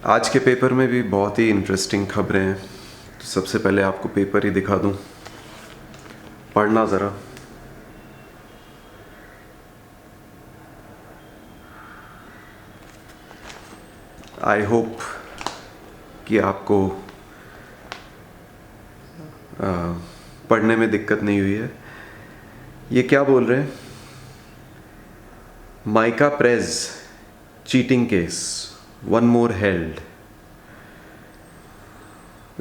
आज के पेपर में भी बहुत ही इंटरेस्टिंग खबरें हैं। तो सबसे पहले आपको पेपर ही दिखा दूं, पढ़ना ज़रा। आई होप कि आपको पढ़ने में दिक्कत नहीं हुई है। ये क्या बोल रहे हैं? Mica praise cheating case, one more held.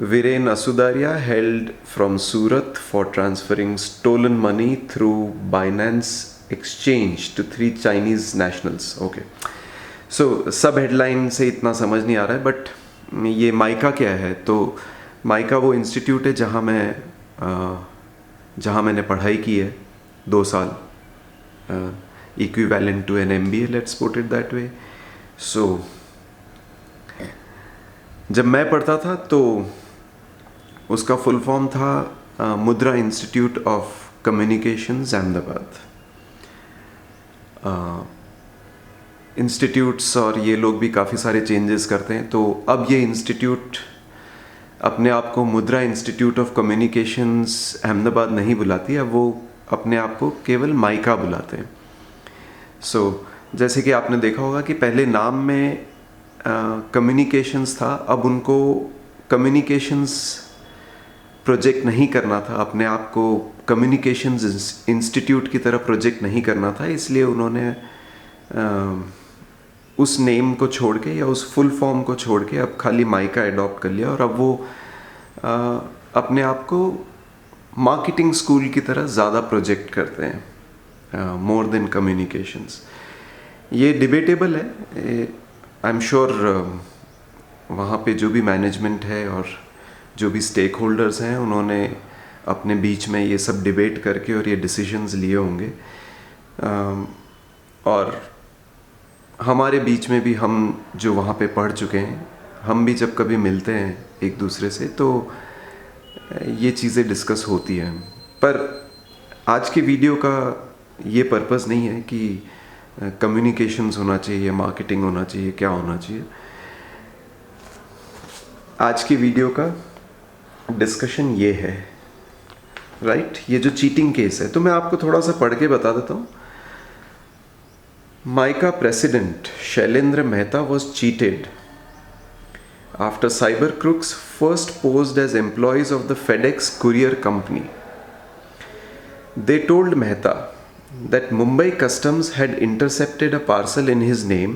Viren Asudaria held from Surat for transferring stolen money through Binance exchange to 3 Chinese nationals. Okay. So सब हेडलाइन से इतना समझ नहीं आ रहा है, बट ये माइका क्या है? तो माइका वो इंस्टीट्यूट है जहाँ मैंने पढ़ाई की है 2 साल, equivalent to an MBA, let's put it that way. So जब मैं पढ़ता था तो उसका फुल फॉर्म था मुद्रा institute of communications Ahmedabad. Institutes और ये लोग भी काफ़ी सारे चेंजेस करते हैं, तो अब ये इंस्टीट्यूट अपने आप को मुद्रा इंस्टीट्यूट ऑफ कम्युनिकेशंस अहमदाबाद नहीं बुलाती, अब वो अपने आप को केवल माइका बुलाते हैं। सो जैसे कि आपने देखा होगा कि पहले नाम में कम्युनिकेशंस था, अब उनको कम्युनिकेशंस प्रोजेक्ट नहीं करना था, अपने आप को कम्युनिकेशंस इंस्टीट्यूट की तरह प्रोजेक्ट नहीं करना था, इसलिए उन्होंने उस नेम को छोड़ के या उस फुल फॉर्म को छोड़ के अब खाली माइका अडॉप्ट कर लिया, और अब वो अपने आप को मार्केटिंग स्कूल की तरह ज़्यादा प्रोजेक्ट करते हैं, मोर देन कम्युनिकेशंस। ये डिबेटेबल है। आई एम श्योर वहाँ पे जो भी मैनेजमेंट है और जो भी स्टेक होल्डर्स हैं, उन्होंने अपने बीच में ये सब डिबेट करके और ये डिसीजंस लिए होंगे। और हमारे बीच में भी, हम जो वहाँ पे पढ़ चुके हैं, हम भी जब कभी मिलते हैं एक दूसरे से तो ये चीज़ें डिस्कस होती हैं। पर आज की वीडियो का ये पर्पस नहीं है कि कम्युनिकेशंस होना चाहिए, मार्केटिंग होना चाहिए, क्या होना चाहिए। आज की वीडियो का डिस्कशन ये है, राइट? ये जो चीटिंग केस है, तो मैं आपको थोड़ा सा पढ़ के बता देता हूँ। MICA president Shailendra Mehta was cheated after cyber crooks first posed as employees of the FedEx courier company. They told Mehta that Mumbai Customs had intercepted a parcel in his name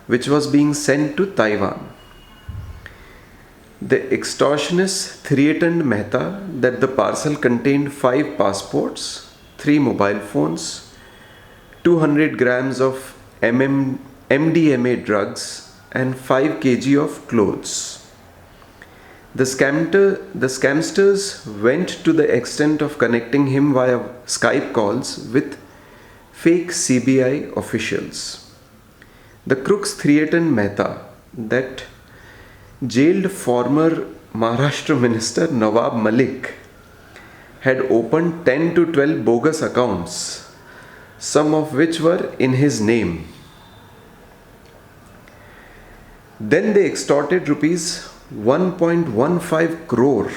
which was being sent to Taiwan. The extortionists threatened Mehta that the parcel contained 5 passports, 3 mobile phones, 200 grams of MDMA drugs, and 5 kg of clothes. The scamsters went to the extent of connecting him via Skype calls with fake CBI officials. The crooks threatened Mehta that jailed former Maharashtra Minister Nawab Malik had opened 10 to 12 bogus accounts, some of which were in his name. Then they extorted rupees 1.15 crore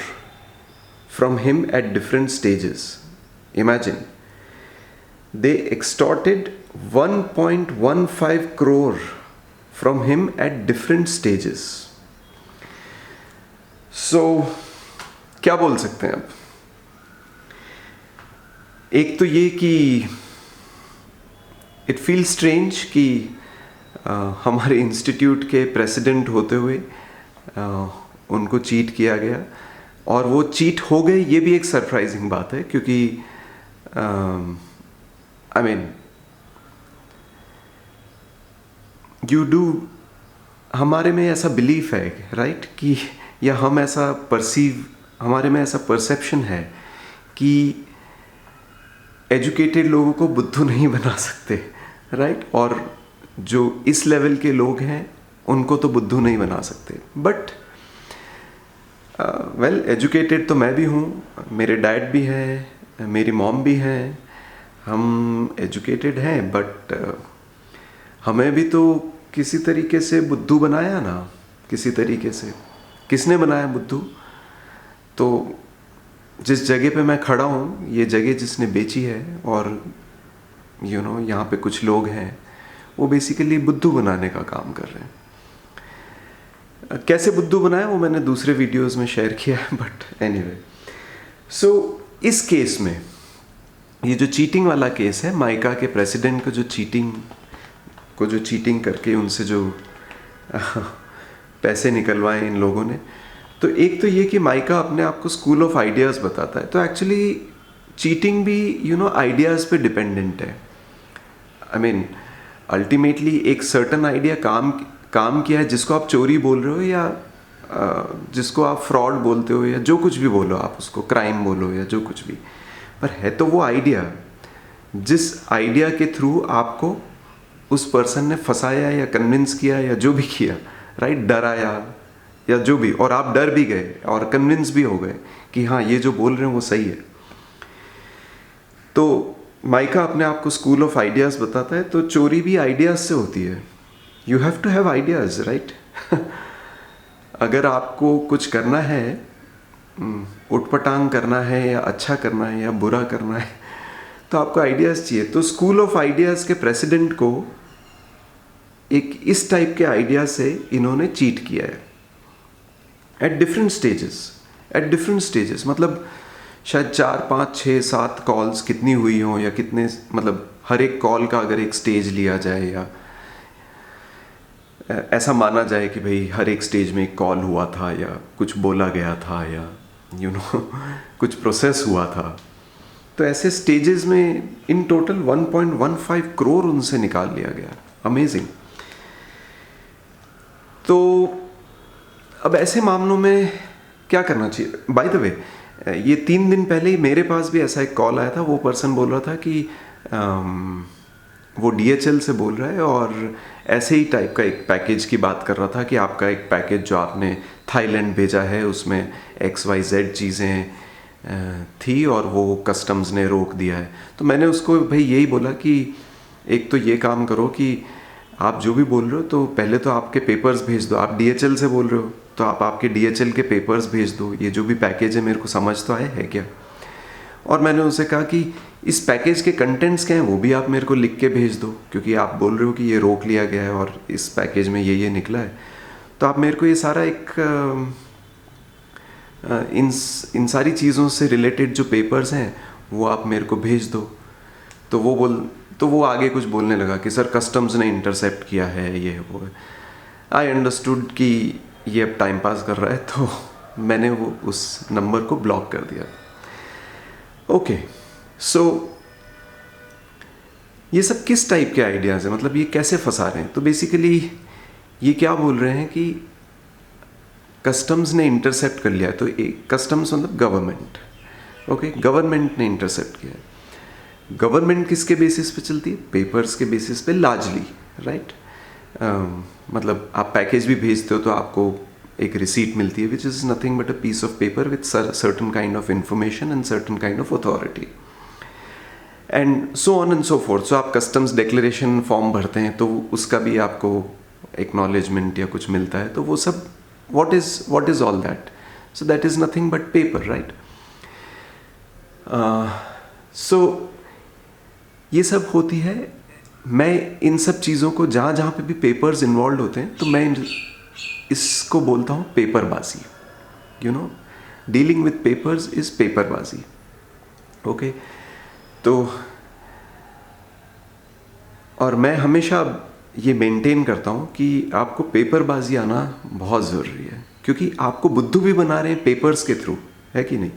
from him at different stages. Imagine, they extorted 1.15 crore from him at different stages. So, क्या बोल सकते हैं अब? एक तो ये कि it feel strange कि हमारे इंस्टीट्यूट के प्रेसिडेंट होते हुए उनको चीट किया गया, और वो चीट हो गए, ये भी एक सरप्राइजिंग बात है, क्योंकि आई मीन यू डू, हमारे में ऐसा बिलीफ है, राइट, कि या हम ऐसा हमारे में ऐसा परसेप्शन है कि एजुकेटेड लोगों को बुद्धू नहीं बना सकते, राइट, और जो इस लेवल के लोग हैं उनको तो बुद्धू नहीं बना सकते। बट वेल, एजुकेटेड तो मैं भी हूँ, मेरे डैड भी हैं, मेरी मॉम भी हैं, हम एजुकेटेड हैं, बट हमें भी तो किसी तरीके से बुद्धू बनाया ना, किसी तरीके से। किसने बनाया बुद्धू? तो जिस जगह पे मैं खड़ा हूँ, ये जगह जिसने बेची है, और यहाँ पे कुछ लोग हैं, वो बेसिकली बुद्धू बनाने का काम कर रहे हैं। कैसे बुद्धू बनाया वो मैंने दूसरे वीडियोस में शेयर किया है, बट एनीवे। सो इस केस में, ये जो चीटिंग वाला केस है, माइका के प्रेसिडेंट को जो चीटिंग करके उनसे जो पैसे निकलवाए इन लोगों ने, तो एक तो ये कि माइका अपने आप को स्कूल ऑफ आइडियाज़ बताता है, तो एक्चुअली चीटिंग भी आइडियाज़ पे डिपेंडेंट है। आई मीन अल्टीमेटली एक सर्टन आइडिया काम किया है, जिसको आप चोरी बोल रहे हो या जिसको आप फ्रॉड बोलते हो या जो कुछ भी बोलो, आप उसको क्राइम बोलो या जो कुछ भी, पर है तो वो आइडिया, जिस आइडिया के थ्रू आपको उस पर्सन ने फंसाया या कन्विंस किया या जो भी किया, राइट, डराया या जो भी, और आप डर भी गए और कन्विंस भी हो गए कि हाँ ये जो बोल रहे हैं वो सही है। तो माइका अपने आप को स्कूल ऑफ आइडियाज़ बताता है, तो चोरी भी आइडियाज़ से होती है। You have to have ideas, right. अगर आपको कुछ करना है, उटपटांग करना है या अच्छा करना है या बुरा करना है, तो आपको आइडियाज़ चाहिए। तो स्कूल ऑफ आइडियाज़ के प्रेसिडेंट को एक इस टाइप के आइडिया से इन्होंने चीट किया है एट डिफरेंट स्टेजेस। मतलब शायद 4, 5, 6, 7 कॉल्स कितनी हुई हों, या कितने, मतलब हर एक कॉल का अगर एक स्टेज लिया जाए, या ऐसा माना जाए कि भाई हर एक स्टेज में एक कॉल हुआ था, या कुछ बोला गया था, या कुछ प्रोसेस हुआ था, तो ऐसे स्टेजेस में इन टोटल 1.15 करोड़ उनसे निकाल लिया गया। अमेजिंग। तो अब ऐसे मामलों में क्या करना चाहिए? बाय द वे, ये 3 दिन पहले ही मेरे पास भी ऐसा एक कॉल आया था। वो पर्सन बोल रहा था कि वो DHL से बोल रहा है, और ऐसे ही टाइप का एक पैकेज की बात कर रहा था कि आपका एक पैकेज जो आपने थाईलैंड भेजा है, उसमें XYZ चीज़ें थी और वो कस्टम्स ने रोक दिया है। तो मैंने उसको भाई यही बोला कि एक तो ये काम करो कि आप जो भी बोल रहे हो, तो पहले तो आपके पेपर्स भेज दो। आप DHL से बोल रहे हो तो आप आपके DHL के पेपर्स भेज दो। ये जो भी पैकेज है मेरे को समझ तो आया है क्या? और मैंने उनसे कहा कि इस पैकेज के कंटेंट्स क्या हैं वो भी आप मेरे को लिख के भेज दो, क्योंकि आप बोल रहे हो कि ये रोक लिया गया है और इस पैकेज में ये निकला है, तो आप मेरे को ये सारा एक इन सारी चीज़ों से रिलेटेड जो पेपर्स हैं वो आप मेरे को भेज दो। तो वो आगे कुछ बोलने लगा कि सर कस्टम्स ने इंटरसेप्ट किया है, ये वो है। आई अंडरस्टूड कि ये अब टाइम पास कर रहा है, तो मैंने वो उस नंबर को ब्लॉक कर दिया। ओके, सो ये सब किस टाइप के आइडियाज़ हैं, मतलब ये कैसे फंसा रहे हैं? तो बेसिकली ये क्या बोल रहे हैं कि कस्टम्स ने इंटरसेप्ट कर लिया है। तो कस्टम्स मतलब गवर्नमेंट, ओके, गवर्नमेंट ने इंटरसेप्ट किया है। गवर्नमेंट किसके बेसिस पे चलती है? पेपर्स के बेसिस पे लार्जली, राइट। मतलब आप पैकेज भी भेजते हो तो आपको एक रिसीट मिलती है, which is nothing but a piece of paper with certain kind of information and certain kind of authority and so on and so forth. So आप कस्टम्स डिक्लेरेशन फॉर्म भरते हैं तो उसका भी आपको एक्नॉलेजमेंट या कुछ मिलता है, तो वो सब what is all that? So that is nothing but paper, right? So ये सब होती है। मैं इन सब चीज़ों को जहाँ पे भी पेपर्स इन्वॉल्व होते हैं, तो मैं इसको बोलता हूँ पेपरबाजी। डीलिंग विथ पेपर्स इज पेपरबाजी, ओके। तो और मैं हमेशा ये मेंटेन करता हूँ कि आपको पेपरबाजी आना बहुत ज़रूरी है, क्योंकि आपको बुद्धू भी बना रहे हैं पेपर्स के थ्रू, है कि नहीं?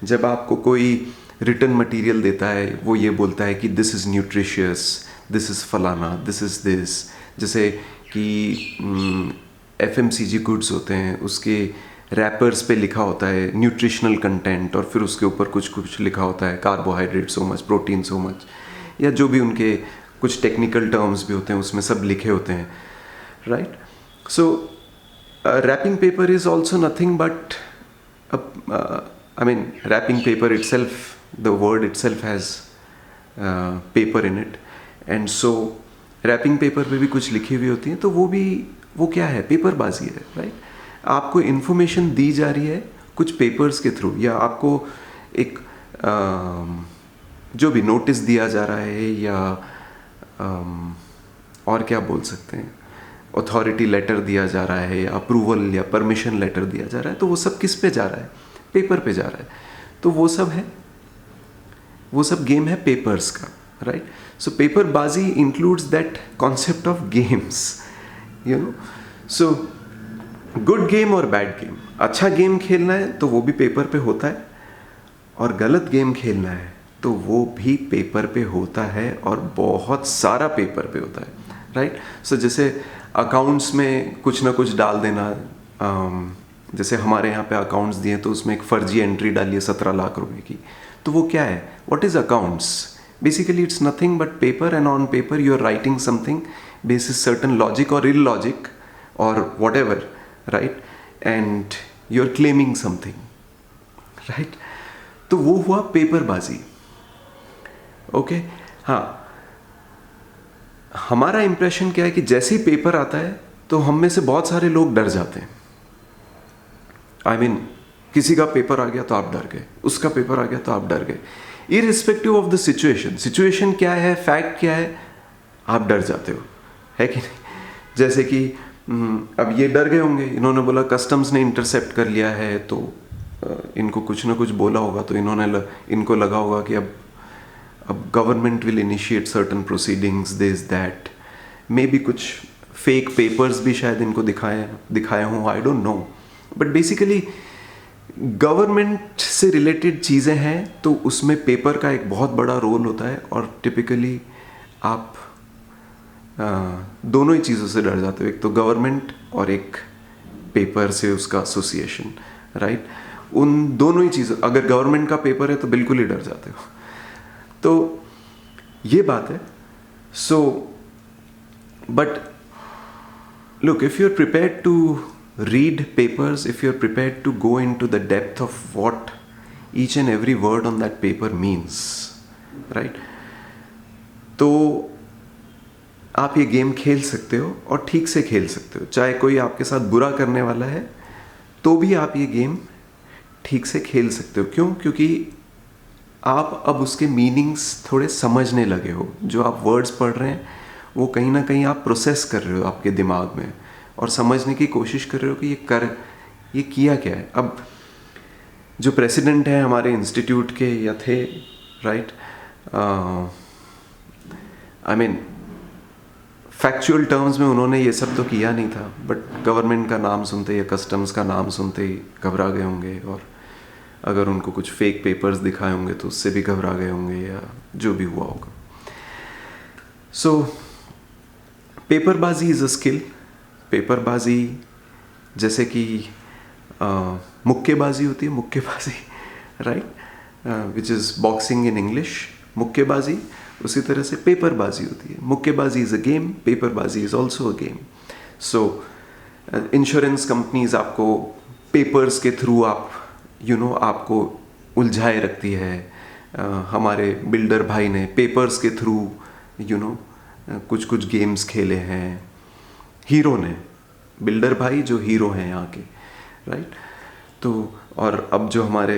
जब आपको कोई रिटन मटेरियल देता है, वो ये बोलता है कि this is nutritious, this is फलाना, दिस इज़ दिस। जैसे कि FMCG गुड्स होते हैं, उसके रैपर्स पे लिखा होता है न्यूट्रिशनल कंटेंट, और फिर उसके ऊपर कुछ लिखा होता है carbohydrate so much, protein so much, या जो भी उनके कुछ टेक्निकल टर्म्स भी होते हैं उसमें सब लिखे होते हैं, right. So wrapping paper is also nothing but I mean wrapping paper itself, the word itself has paper in it, and so wrapping paper पे भी कुछ लिखी हुई होती हैं, तो वो क्या है, पेपरबाजी है, राइट। आपको इन्फॉर्मेशन दी जा रही है कुछ पेपर्स के थ्रू, या आपको एक जो भी नोटिस दिया जा रहा है, या और क्या बोल सकते हैं, अथॉरिटी लेटर दिया जा रहा है, या अप्रूवल या परमिशन लेटर दिया जा रहा है, तो वो सब किस पे जा रहा है, पेपर पे जा रहा है। तो वो सब गेम है पेपर्स का, राइट। सो पेपरबाजी includes that concept of games, you know. So good game और बैड गेम, अच्छा गेम खेलना है तो वो भी पेपर पे होता है, और गलत गेम खेलना है तो वो भी पेपर पे होता है, और बहुत सारा पेपर पे होता है, राइट। सो जैसे अकाउंट्स में कुछ ना कुछ डाल देना, जैसे हमारे यहाँ पे अकाउंट्स दिए तो उसमें एक फर्जी एंट्री डालिए 17 लाख रुपए की, तो वो क्या है, what is accounts, basically it's nothing but paper, and on paper you are writing something basis certain logic और इलॉजिक और whatever, right, and you are claiming something, right. तो वो हुआ पेपरबाजी, ओके। हाँ, हमारा इंप्रेशन क्या है कि जैसे ही पेपर आता है तो हम में से बहुत सारे लोग डर जाते हैं। आई मीन किसी का पेपर आ गया तो आप डर गए, उसका पेपर आ गया तो आप डर गए, इररिस्पेक्टिव ऑफ द सिचुएशन क्या है, फैक्ट क्या है, आप डर जाते हो, है कि नहीं। जैसे कि अब ये डर गए होंगे, इन्होंने बोला कस्टम्स ने इंटरसेप्ट कर लिया है, तो इनको कुछ ना कुछ बोला होगा, तो इनको लगा होगा कि अब government will initiate certain proceedings, this that, may be कुछ फेक पेपर्स भी शायद इनको दिखाए हों, I don't know. But basically government से रिलेटेड चीज़ें हैं तो उसमें पेपर का एक बहुत बड़ा रोल होता है, और टिपिकली आप दोनों ही चीज़ों से डर जाते हो, एक तो गवर्नमेंट और एक पेपर से उसका एसोसिएशन, राइट। उन दोनों ही चीज़ों, अगर गवर्नमेंट का पेपर है तो बिल्कुल ही डर जाते हो। तो ये बात है। So but look, if you're prepared to read papers, if you're prepared to go into the depth of what each and every word on that paper means, right, तो आप ये गेम खेल सकते हो, और ठीक से खेल सकते हो। चाहे कोई आपके साथ बुरा करने वाला है तो भी आप ये गेम ठीक से खेल सकते हो। क्यों? क्योंकि आप अब उसके मीनिंग्स थोड़े समझने लगे हो। जो आप वर्ड्स पढ़ रहे हैं वो कहीं ना कहीं आप प्रोसेस कर रहे हो आपके दिमाग में, और समझने की कोशिश कर रहे हो कि ये किया क्या है। अब जो प्रेसिडेंट हैं हमारे इंस्टीट्यूट के, या थे, right, I mean factual terms में उन्होंने ये सब तो किया नहीं था, बट गवर्नमेंट का नाम सुनते या कस्टम्स का नाम सुनते ही घबरा गए होंगे, और अगर उनको कुछ फेक पेपर्स दिखाए होंगे तो उससे भी घबरा गए होंगे, या जो भी हुआ होगा। सो पेपरबाजी इज़ अ स्किल। पेपरबाजी जैसे कि मुक्केबाजी होती है, मुक्केबाजी, right, which is boxing in English, मुक्केबाजी, उसी तरह से पेपरबाजी होती है। मुक्केबाजी इज़ अ गेम, पेपरबाजी is also a game. So insurance companies आपको पेपर्स के थ्रू आपको उलझाए रखती है। हमारे बिल्डर भाई ने पेपर्स के थ्रू कुछ कुछ गेम्स खेले हैं। हीरो ने, बिल्डर भाई जो हीरो हैं यहाँ के, राइट। तो और अब जो हमारे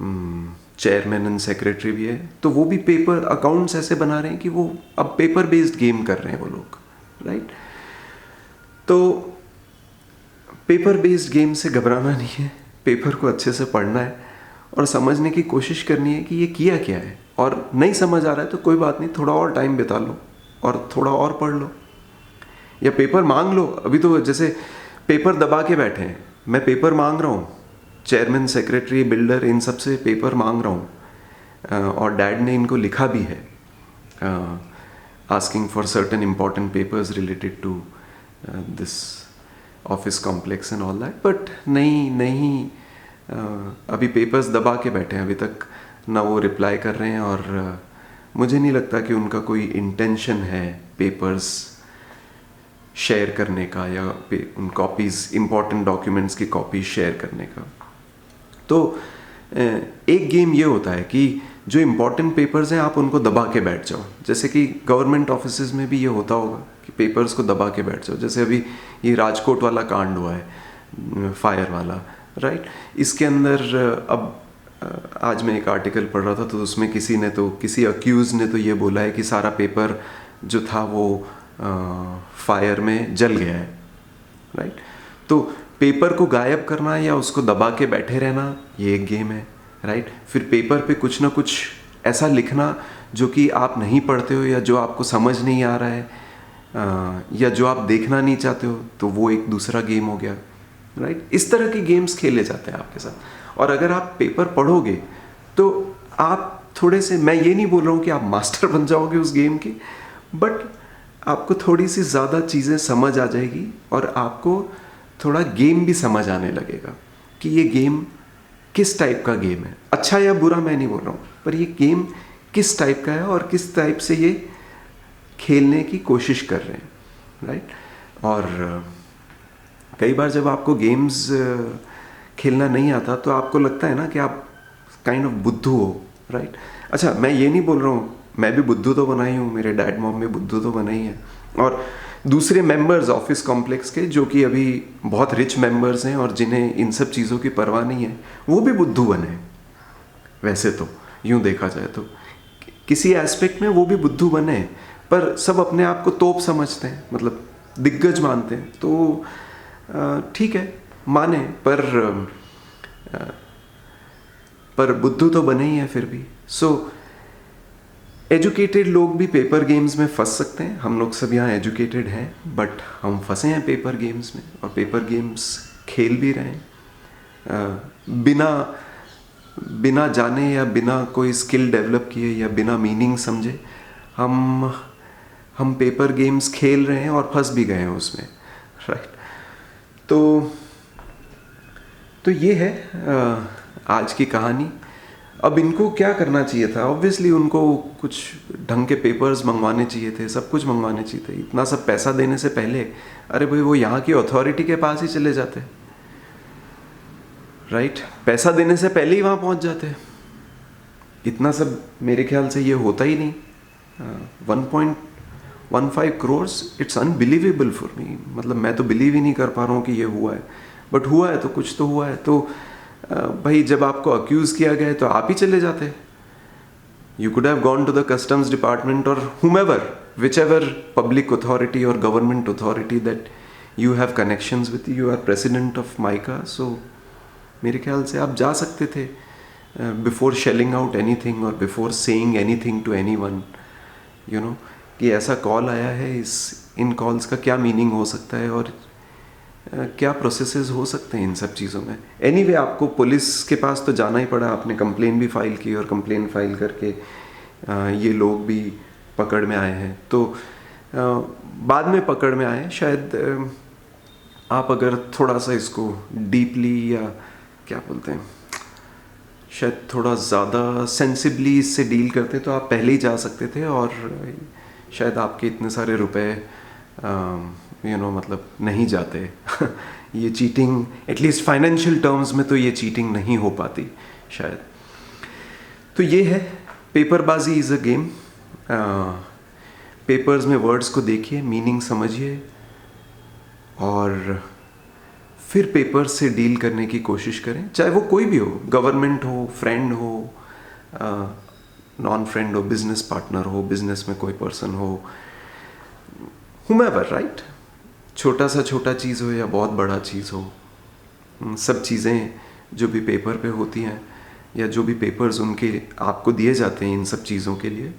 चेयरमैन एंड सेक्रेटरी भी है, तो वो भी पेपर अकाउंट्स ऐसे बना रहे हैं कि वो अब पेपर बेस्ड गेम कर रहे हैं वो लोग, राइट। तो पेपर बेस्ड गेम से घबराना नहीं है, पेपर को अच्छे से पढ़ना है और समझने की कोशिश करनी है कि ये किया क्या है। और नहीं समझ आ रहा है तो कोई बात नहीं, थोड़ा और टाइम बिता लो और थोड़ा और पढ़ लो, या पेपर मांग लो। अभी तो जैसे पेपर दबा के बैठे हैं, मैं पेपर मांग रहा हूँ, चेयरमैन, सेक्रेटरी, बिल्डर, इन सब से पेपर मांग रहा हूँ, और डैड ने इनको लिखा भी है asking for certain important papers related to this office complex and all that, but नहीं अभी पेपर्स दबा के बैठे हैं, अभी तक ना वो रिप्लाई कर रहे हैं, और मुझे नहीं लगता कि उनका कोई इंटेंशन है पेपर्स शेयर करने का, या उन कॉपीज़, इम्पॉर्टेंट डॉक्यूमेंट्स की कॉपीज शेयर करने का। तो एक गेम ये होता है कि जो इम्पोर्टेंट पेपर्स हैं आप उनको दबा के बैठ जाओ। जैसे कि गवर्नमेंट ऑफिसेज में भी ये होता होगा कि पेपर्स को दबा के बैठ जाओ। जैसे अभी ये राजकोट वाला कांड हुआ है, फायर वाला, राइट। इसके अंदर अब आज मैं एक आर्टिकल पढ़ रहा था, तो उसमें किसी अक्यूज ने तो ये बोला है कि सारा पेपर जो था वो फायर में जल गया है, राइट। तो पेपर को गायब करना या उसको दबा के बैठे रहना, ये एक गेम है, राइट। फिर पेपर पे कुछ ना कुछ ऐसा लिखना जो कि आप नहीं पढ़ते हो या जो आपको समझ नहीं आ रहा है, या जो आप देखना नहीं चाहते हो, तो वो एक दूसरा गेम हो गया, राइट। इस तरह के गेम्स खेले जाते हैं आपके साथ। और अगर आप पेपर पढ़ोगे तो आप थोड़े से, मैं ये नहीं बोल रहा हूँ कि आप मास्टर बन जाओगे उस गेम के, बट आपको थोड़ी सी ज़्यादा चीज़ें समझ आ जाएगी और आपको थोड़ा गेम भी समझ आने लगेगा कि ये गेम किस टाइप का गेम है। अच्छा या बुरा मैं नहीं बोल रहा हूँ, पर ये गेम किस टाइप का है और किस टाइप से ये खेलने की कोशिश कर रहे हैं, राइट। और कई बार जब आपको गेम्स खेलना नहीं आता तो आपको लगता है ना कि आप काइंड ऑफ बुद्धू हो, राइट। अच्छा, मैं ये नहीं बोल रहा हूँ, मैं भी बुद्धू तो बना ही हूँ, मेरे डैड मॉम भी बुद्धू तो बना ही है, और दूसरे मेंबर्स ऑफिस कॉम्प्लेक्स के जो कि अभी बहुत रिच मेंबर्स हैं और जिन्हें इन सब चीज़ों की परवाह नहीं है, वो भी बुद्धू बने हैं। वैसे तो यूँ देखा जाए तो किसी एस्पेक्ट में वो भी बुद्धू बने हैं, पर सब अपने आप को तोप समझते हैं, मतलब दिग्गज मानते हैं। तो ठीक है, माने, पर बुद्धू तो बने ही हैं फिर भी। एजुकेटेड लोग भी पेपर गेम्स में फंस सकते हैं। हम लोग सब यहाँ एजुकेटेड हैं, बट हम फंसे हैं पेपर गेम्स में, और पेपर गेम्स खेल भी रहे हैं बिना जाने या बिना कोई स्किल डेवलप किए या बिना मीनिंग समझे हम पेपर गेम्स खेल रहे हैं और फंस भी गए हैं उसमें, राइट। तो ये है आज की कहानी। अब इनको क्या करना चाहिए था? ऑब्वियसली उनको कुछ ढंग के पेपर्स मंगवाने चाहिए थे, सब कुछ मंगवाने चाहिए थे। इतना सब पैसा देने से पहले, अरे भाई, वो यहाँ की अथॉरिटी के पास ही चले जाते, राइट। पैसा देने से पहले ही वहाँ पहुँच जाते। इतना सब मेरे ख्याल से ये होता ही नहीं। 1.15 crores, it's unbelievable for me. मतलब मैं तो बिलीव ही नहीं कर पा रहा हूँ कि ये हुआ है, बट हुआ है तो कुछ तो हुआ है। तो भाई, जब आपको अक्यूज़ किया गया है तो आप ही चले जाते। You could have gone to the customs department और whomever, whichever public authority or government authority that you have connections with. You are president of MICA, so मेरे ख्याल से आप जा सकते थे बिफोर शेलिंग आउट एनीथिंग और before saying anything to anyone, you know, कि ऐसा कॉल आया है, इन कॉल्स का क्या मीनिंग हो सकता है और क्या प्रोसेसेस हो सकते हैं इन सब चीज़ों में। एनीवे, आपको पुलिस के पास तो जाना ही पड़ा। आपने कंप्लेन भी फाइल की और कंप्लेन फाइल करके ये लोग भी पकड़ में आए हैं। तो बाद में पकड़ में आए, शायद आप अगर थोड़ा सा इसको डीपली, या क्या बोलते हैं, शायद थोड़ा ज़्यादा सेंसिबली इससे डील करते तो आप पहले ही जा सकते थे और शायद आपके इतने सारे रुपए मतलब नहीं जाते। ये चीटिंग, एटलीस्ट फाइनेंशियल टर्म्स में तो ये चीटिंग नहीं हो पाती शायद। तो ये है, पेपरबाजी इज़ अ गेम। पेपर्स में वर्ड्स को देखिए, मीनिंग समझिए और फिर पेपर से डील करने की कोशिश करें, चाहे वो कोई भी हो, गवर्नमेंट हो, फ्रेंड हो, नॉन फ्रेंड हो, बिजनेस पार्टनर हो, बिजनेस में कोई पर्सन हो, whomever, राइट। छोटा सा छोटा चीज़ हो या बहुत बड़ा चीज़ हो, सब चीज़ें जो भी पेपर पे होती हैं या जो भी पेपर्स उनके आपको दिए जाते हैं, इन सब चीज़ों के लिए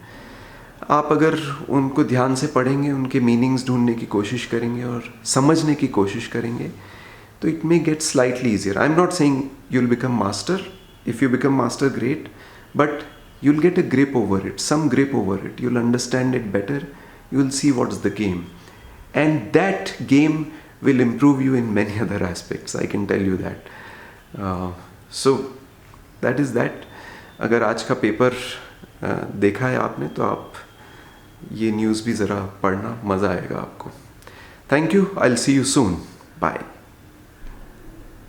आप अगर उनको ध्यान से पढ़ेंगे, उनके मीनिंग्स ढूंढने की कोशिश करेंगे और समझने की कोशिश करेंगे, तो it may gate slightly easier. I am not saying you'll become master. If you become master, great, but you'll get a grip over it, some grip over it. You'll understand it better. You'll see what's the game, and that game will improve you in many other aspects. I can tell you that. So that is that. अगर आज का paper देखा है आपने तो आप ये news भी ज़रा पढ़ना, मज़ा आएगा आपको। Thank you. I'll see you soon. Bye.